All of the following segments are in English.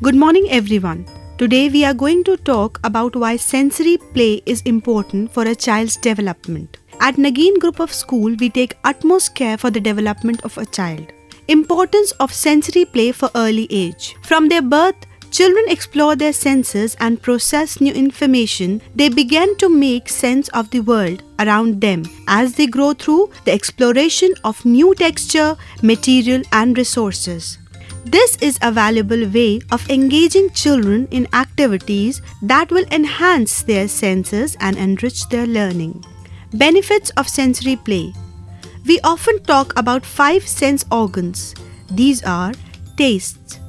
Good morning, everyone. Today we are going to talk about why sensory play is important for a child's development. At Nagin Group of School, we take utmost care for the development of a child. Importance of sensory play for early age. From their birth, children explore their senses and process new information. They begin to make sense of the world around them as they grow through the exploration of new texture, material, and resources. This is a valuable way of engaging children in activities that will enhance their senses and enrich their learning. Benefits of sensory play. We often talk about 5 sense organs. These are tastes.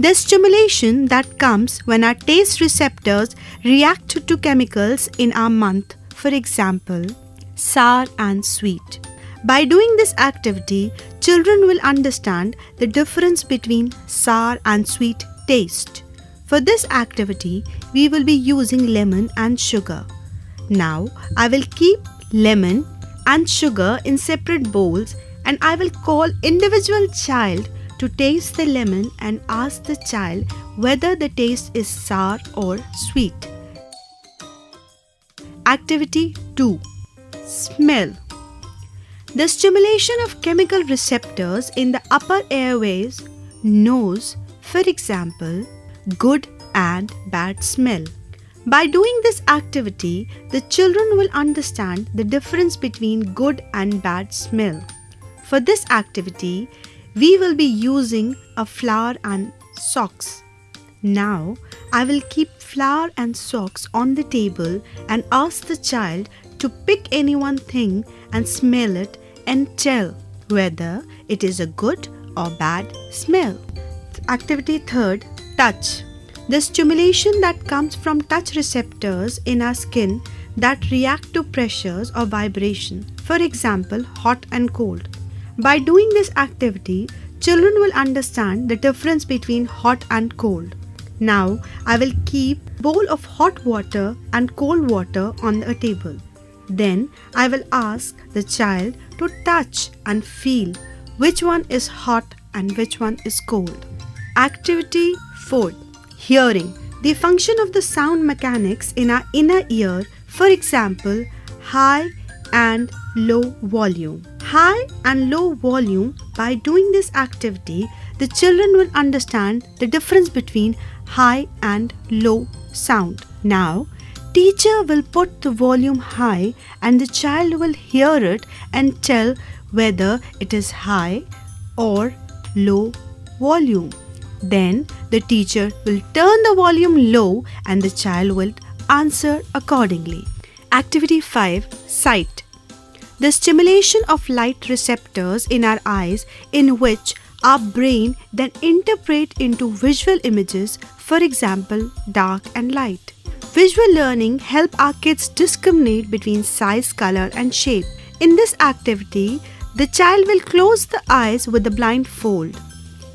The stimulation that comes when our taste receptors react to chemicals in our mouth, for example, sour and sweet. By doing this activity, children will understand the difference between sour and sweet taste. For this activity, we will be using lemon and sugar. Now, I will keep lemon and sugar in separate bowls and I will call individual child to taste the lemon and ask the child whether the taste is sour or sweet. Activity 2. Smell. The stimulation of chemical receptors in the upper airways, nose, for example, good and bad smell. By doing this activity, the children will understand the difference between good and bad smell. For this activity, we will be using a flower and socks. Now, I will keep flower and socks on the table and ask the child to pick any one thing and smell it and tell whether it is a good or bad smell. Activity 3rd, touch. The stimulation that comes from touch receptors in our skin that react to pressures or vibration, for example, hot and cold. By doing this activity, children will understand the difference between hot and cold. Now, I will keep a bowl of hot water and cold water on a table. Then, I will ask the child to touch and feel which one is hot and which one is cold. Activity 4. Hearing. The function of the sound mechanics in our inner ear, for example, high and low volume. High and low volume, by doing this activity, the children will understand the difference between high and low sound. Now, teacher will put the volume high and the child will hear it and tell whether it is high or low volume. Then the teacher will turn the volume low and the child will answer accordingly. Activity 5. Sight. The stimulation of light receptors in our eyes in which our brain then interpret into visual images, for example, dark and light. Visual learning help our kids discriminate between size, color and shape. In this activity, the child will close the eyes with a blindfold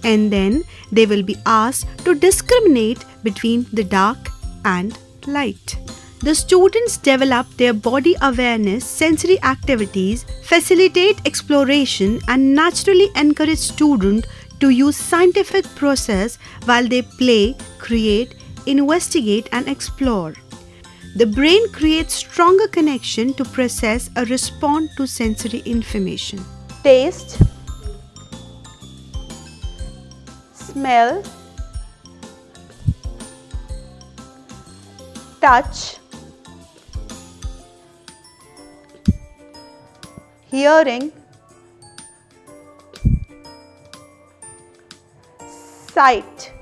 and then they will be asked to discriminate between the dark and light. The students develop their body awareness, sensory activities, facilitate exploration and naturally encourage students to use scientific process while they play, create, investigate and explore. The brain creates stronger connection to process or respond to sensory information. Taste, smell, touch, hearing, sight.